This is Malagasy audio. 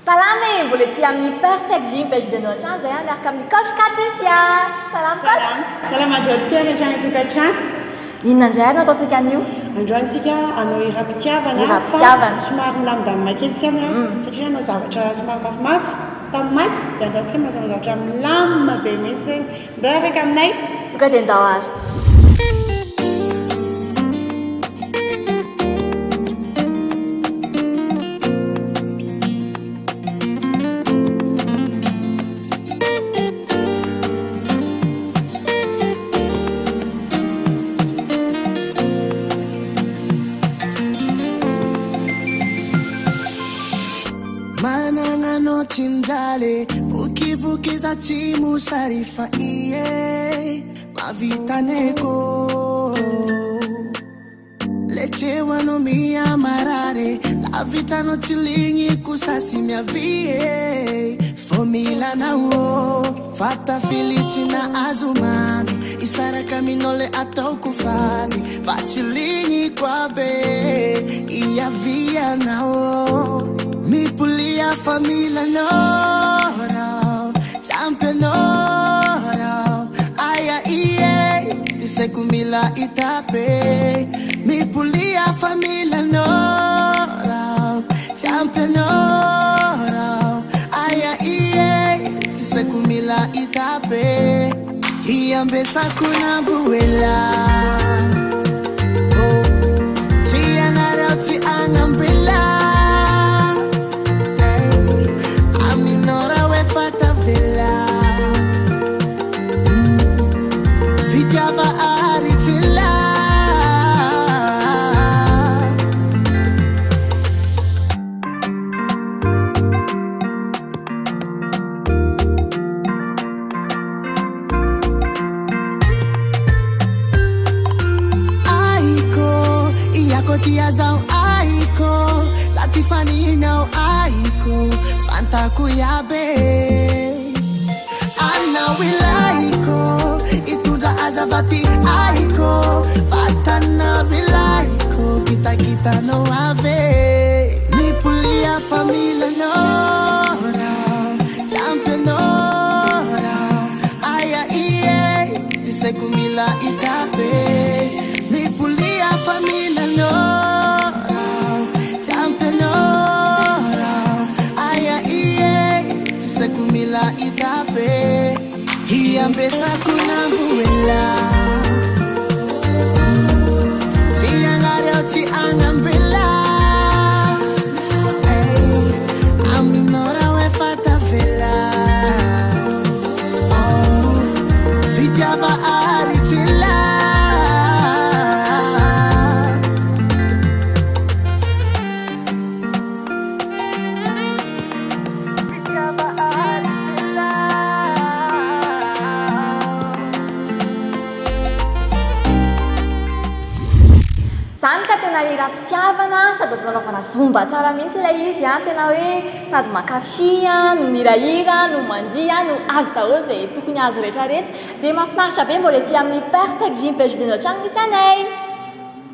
Salamy, mbola ety amin'ny perfect gym page-denao an-trano zay miaraka amin'ny coach Katesia. Salamy coach. Salama daotsika rehetra tokantrano. Inona indray no ataontsika an'io? Androantsika anao iram-pitiavana. Iram-pitiavana. Somary milamindamina kely tsika satria anao zavatra somary mafimafy tamimaiky dia andaontsika manao zavatra milamina be mihitsy zegny. Ndao araka aminay. Tonga dia ndao ary. Manangano timjale vuki za timu sarifa iye mavitaneko leche wanomia marare la vitano tilingi kusasi mia vie formila na wo fata filici na azumani isara kaminole atokufati facilingi kwa be iya via na wo mi pulia família nora champion nora aya iye disse kumila itape mi pulia família nora champion nora aya iye disse kumila itape iambesa kuna buela oh tiangara ti angambela Vitava aritila Aiko Iako tiazao aiko Satifani inao aiko Fanta kuyabe Anna wilaiko Azavati aiko fatana bilaiko kita no ave mi pulia família nora champion nora aya iye disse kumila itape mi pulia família nora champion nora aya iye disse kumila itape Iambesa kuna buela Tiangare o ti angambela A minora we fata vela Vitiava aritila Zany ka tena iram-pitiavana sady azo nanaovana zomba tsara mihitsy ilay izy tena hoe sady makafy no mihirahira no mandia no azo daholo izay tokony azo rehetrarehetra dia mahafinaritra be mbola ety amin'ny perfect gym page-denao an-trano misy anay.